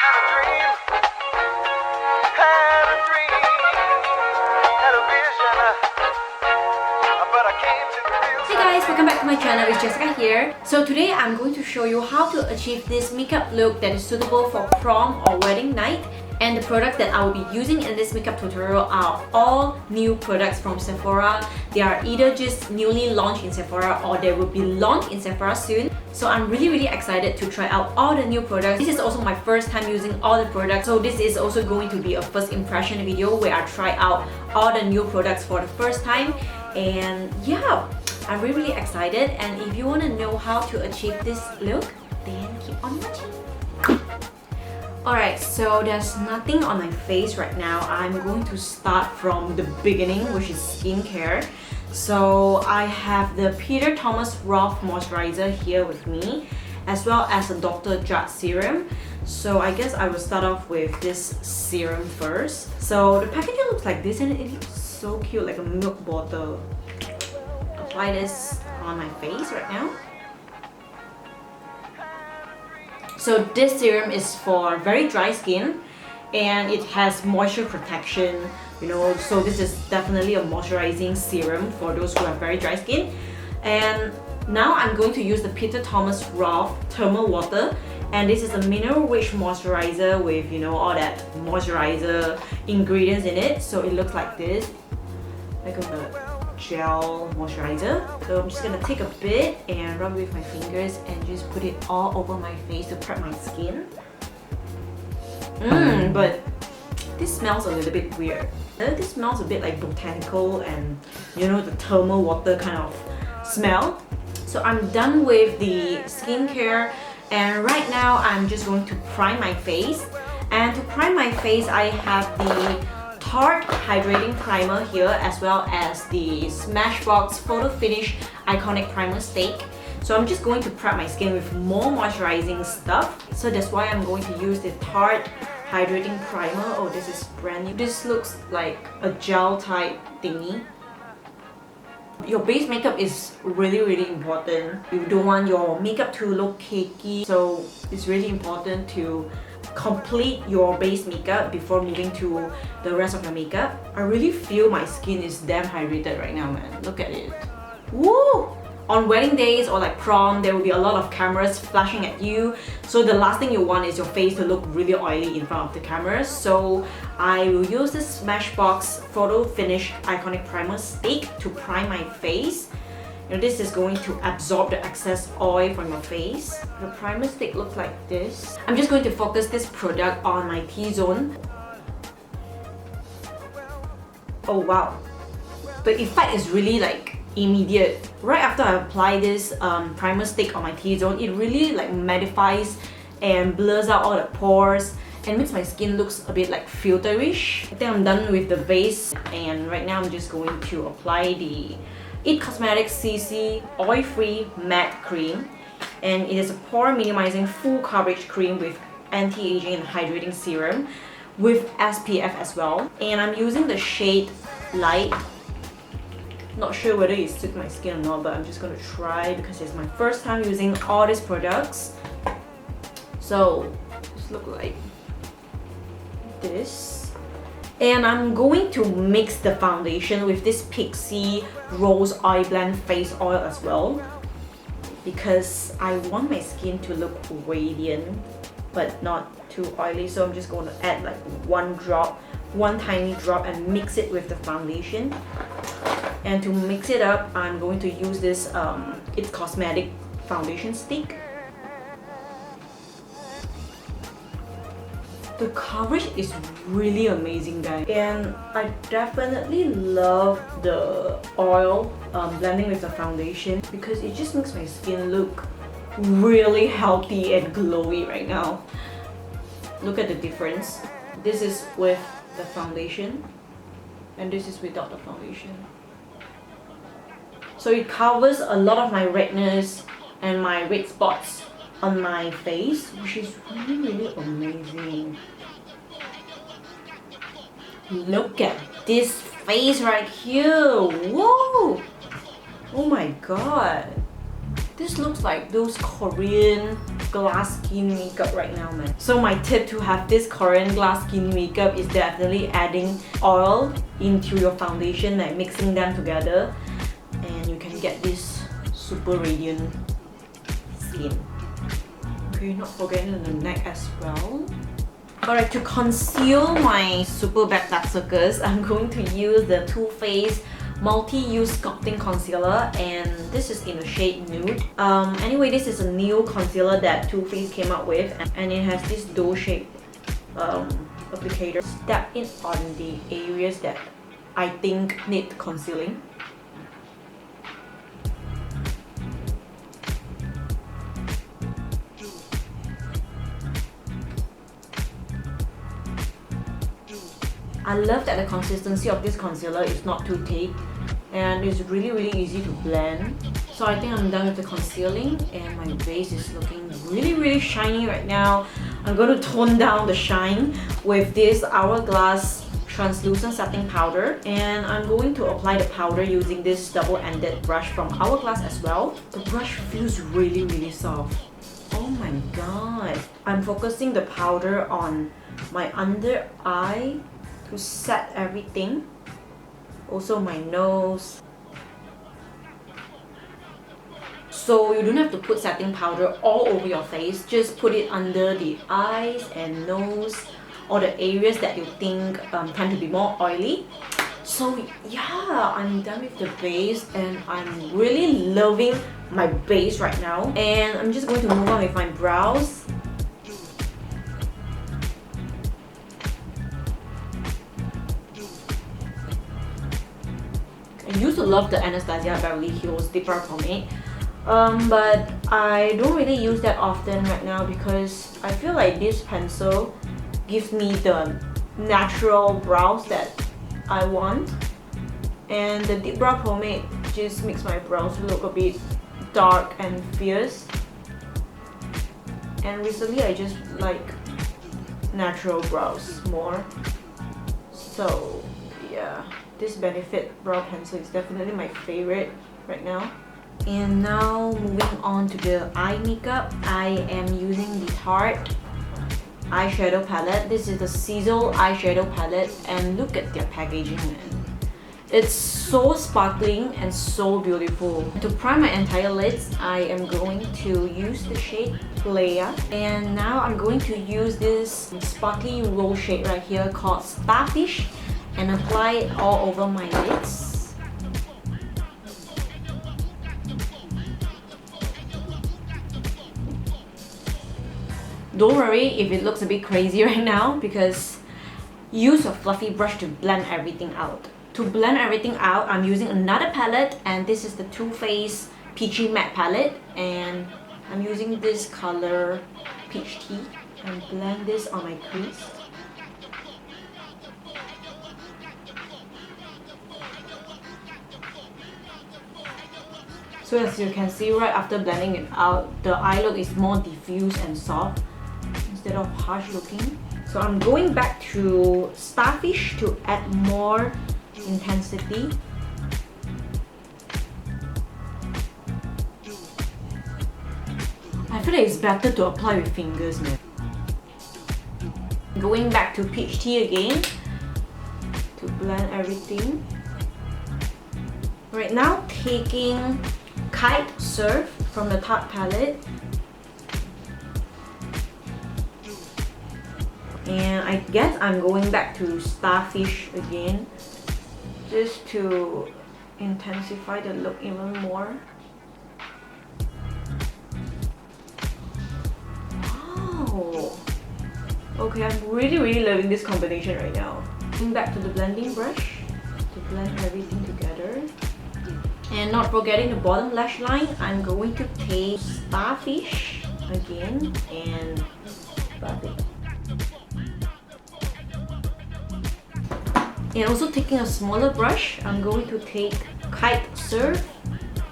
Hey guys, welcome back to my channel. It's Jessica here. So today I'm going to show you how to achieve this makeup look that is suitable for prom or wedding night. And the products that I will be using in this makeup tutorial are all new products from Sephora. They are either just newly launched in Sephora or they will be launched in Sephora soon. So I'm really excited to try out all the new products. This is also my first time using all the products. So this is also going to be a first impression video where I try out all the new products for the first time. And yeah, I'm really excited. And if you want to know how to achieve this look, then keep on watching. Alright, so there's nothing on my face right now. I'm going to start from the beginning, which is skincare. So I have the PeterThomasRoth moisturizer here with me, as well as a Dr.Jart serum. So I guess I will start off with this serum first. So the packaging looks like this and it looks so cute, like a milk bottle. Apply this on my face right now. So this serum is for very dry skin and it has moisture protection, you know, so this is definitely a moisturizing serum for those who have very dry skin. And now I'm going to use the PeterThomasRoth thermal water, and this is a mineral rich moisturizer with, you know, all that moisturizer ingredients in it. So it looks like this, like a gel moisturizer. So I'm just gonna take a bit and rub it with my fingers and just put it all over my face to prep my skin. But this smells a little bit weird. This smells a bit like botanical and, you know, the thermal water kind of smell. So I'm done with the skincare and right now I'm just going to prime my face. And to prime my face, I have the Tarte Hydrating Primer here, as well as the Smashbox Photo Finish Iconic Primer Stick. So I'm just going to prep my skin with more moisturizing stuff. So that's why I'm going to use the Tarte Hydrating Primer. Oh, this is brand new. This looks like a gel type thingy. Your base makeup is really important. You don't want your makeup to look cakey. So it's really important to complete your base makeup before moving to the rest of your makeup. I really feel my skin is damn hydrated right now, man. Look at it. Woo! On wedding days or like prom, there will be a lot of cameras flashing at you. So the last thing you want is your face to look really oily in front of the cameras. So I will use this Smashbox Photo Finish Iconic Primer Stick to prime my face. You know, this is going to absorb the excess oil from your face. The primer stick looks like this. I'm just going to focus this product on my T-zone. Oh wow, the effect is really like immediate. Right after I apply this primer stick on my T-zone, it really like mattifies and blurs out all the pores and makes my skin looks a bit like filterish. I think I'm done with the base, and right now I'm just going to apply the IT Cosmetics CC Oil-Free Matte Cream, and it is a pore minimizing full coverage cream with anti-aging and hydrating serum with SPF as well. And I'm using the shade Light. Not sure whether it suits my skin or not, but I'm just gonna try because it's my first time using all these products. So just look like this. And I'm going to mix the foundation with this Pixi Rose Oil Blend face oil as well, because I want my skin to look radiant but not too oily. So I'm just going to add like one tiny drop and mix it with the foundation. And to mix it up, I'm going to use this IT Cosmetics foundation stick. The coverage is really amazing, guys, and I definitely love the oil blending with the foundation because it just makes my skin look really healthy and glowy right now. Look at the difference. This is with the foundation and this is without the foundation. So it covers a lot of my redness and my red spots on my face, which is really amazing. Look at this face right here. Whoa! Oh my god. This looks like those Korean glass skin makeup right now, man. So my tip to have this Korean glass skin makeup is definitely adding oil into your foundation, like mixing them together, and you can get this super radiant skin. Okay, not forgetting the neck as well. Alright, to conceal my super bad dark circles, I'm going to use the Too Faced Multi-Use Sculpting Concealer, and this is in the shade Nude. Anyway, this is a new concealer that Too Faced came out with, and it has this doe-shaped applicator. Step in on the areas that I think need concealing. I love that the consistency of this concealer is not too thick and it's really easy to blend. So I think I'm done with the concealing and my base is looking really shiny right now. I'm going to tone down the shine with this Hourglass translucent setting powder, and I'm going to apply the powder using this double-ended brush from Hourglass as well. The brush feels really soft. Oh my god. I'm focusing the powder on my under eye to set everything, also my nose. So you don't have to put setting powder all over your face, just put it under the eyes and nose, or the areas that you think tend to be more oily. So yeah, I'm done with the base and I'm really loving my base right now. And I'm just going to move on with my brows. I used to love the Anastasia Beverly Hills Deep Brow Pomade, but I don't really use that often right now because I feel like this pencil gives me the natural brows that I want, and the Deep Brow Pomade just makes my brows look a bit dark and fierce. And recently I just like natural brows more, so yeah. This Benefit brow pencil is definitely my favorite right now. And now moving on to the eye makeup, I am using the Tarte eyeshadow palette. This is the Sizzle eyeshadow palette, and look at their packaging, man. It's so sparkling and so beautiful. To prime my entire lids, I am going to use the shade Playa, and now I'm going to use this sparkly rose shade right here called Starfish, and apply it all over my lids. Don't worry if it looks a bit crazy right now, because use a fluffy brush to blend everything out. To blend everything out, I'm using another palette, and this is the Too Faced Peachy Matte palette, and I'm using this color Peach Tea and blend this on my crease. So as you can see, right after blending it out, the eye look is more diffuse and soft instead of harsh looking. So I'm going back to Starfish to add more intensity. I feel like it's better to apply with fingers, man. Going back to Peach Tea again to blend everything. Right now, taking Kite Surf from the Tarte palette, and I guess I'm going back to Starfish again just to intensify the look even more. Wow! Okay, I'm really loving this combination right now. Going back to the blending brush to blend everything together. And not forgetting the bottom lash line, I'm going to take Starfish again and buff it. And also taking a smaller brush, I'm going to take Kite Surf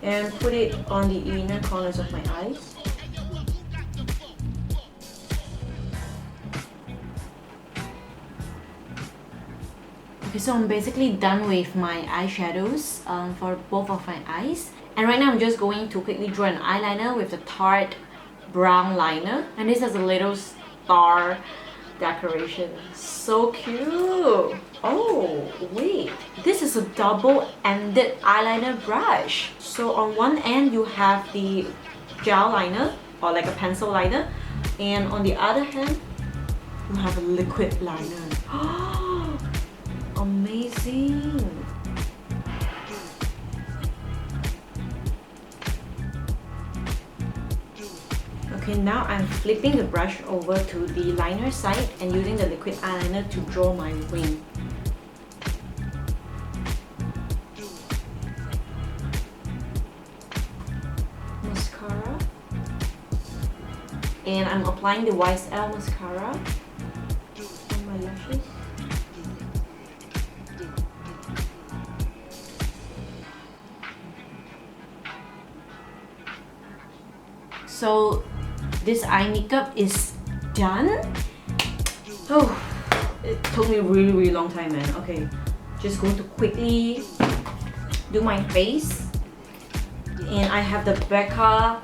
and put it on the inner corners of my eyes. Okay, so I'm basically done with my eyeshadows for both of my eyes. And right now I'm just going to quickly draw an eyeliner with the Tarte brown liner, and this has a little star decoration. So cute! Oh wait, this is a double-ended eyeliner brush. So on one end you have the gel liner or like a pencil liner, and on the other hand you have a liquid liner. Amazing! Okay, now I'm flipping the brush over to the liner side and using the liquid eyeliner to draw my wing. Mascara. And I'm applying the YSL mascara on my lashes. So this eye makeup is done. Oh, it took me a really long time, man. Okay, just going to quickly do my face. And I have the Becca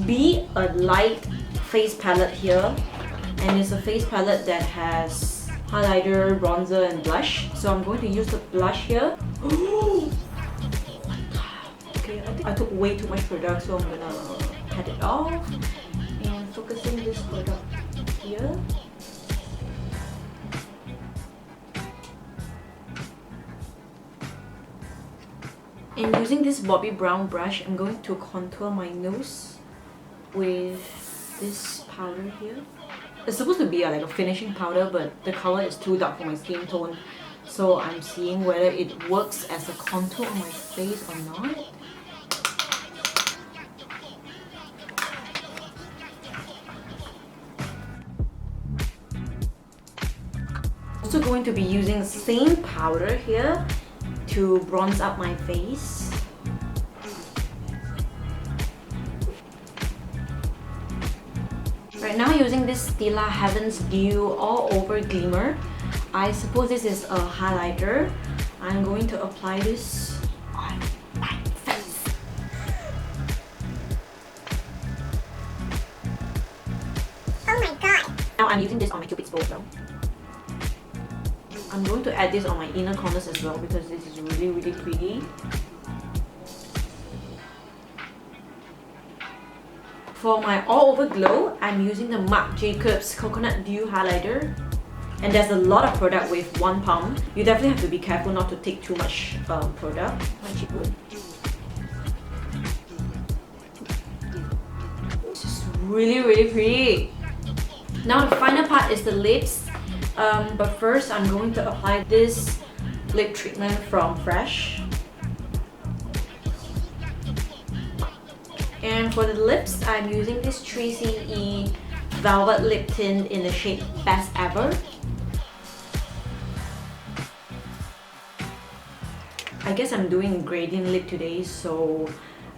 Be a Light face palette here. And it's a face palette that has highlighter, bronzer, and blush. So I'm going to use the blush here. Okay, I think I took way too much product, so I'm gonna pat it off. Focusing this product here. And using this Bobbi Brown brush, I'm going to contour my nose with this powder here. It's supposed to be like a finishing powder, but the color is too dark for my skin tone. So I'm seeing whether it works as a contour on my face or not. Also going to be using the same powder here to bronze up my face. Right now using this Stila Heaven's Dew All Over Glimmer. I suppose this is a highlighter. I'm going to apply this on my face. Oh my god! Now I'm using this on my Cupid's bow though. I'm going to add this on my inner corners as well because this is really pretty. For my all over glow, I'm using the Marc Jacobs Coconut Dew Highlighter. And there's a lot of product with one pump. You definitely have to be careful not to take too much product. My cheek wood. This is really pretty. Now the final part is the lips. But first I'm going to apply this lip treatment from Fresh. And for the lips, I'm using this 3CE Velvet Lip Tint in the shade Best Ever. I guess I'm doing gradient lip today, so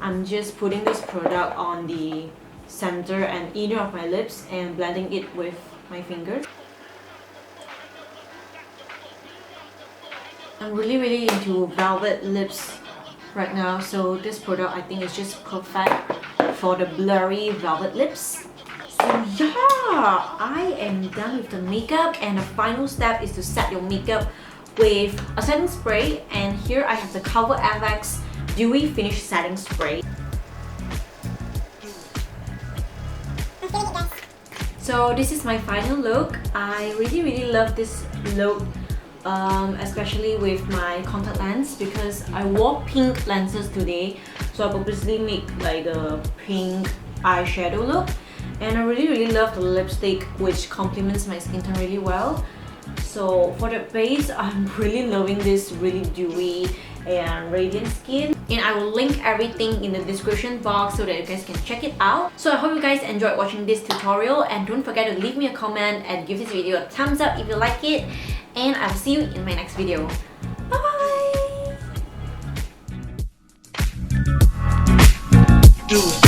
I'm just putting this product on the center and inner of my lips and blending it with my fingers. I'm really into velvet lips right now, so this product I think is just perfect for the blurry velvet lips. So yeah, I am done with the makeup, and the final step is to set your makeup with a setting spray. And here I have the Cover FX Dewy Finish Setting Spray. So this is my final look. I really love this look. Especially with my contact lens because I wore pink lenses today, so I purposely make like a pink eyeshadow look. And I really love the lipstick, which complements my skin tone really well. So for the base, I'm really loving this really dewy and radiant skin, and I will link everything in the description box so that you guys can check it out. So I hope you guys enjoyed watching this tutorial, and don't forget to leave me a comment and give this video a thumbs up if you like it. And I'll see you in my next video. Bye bye!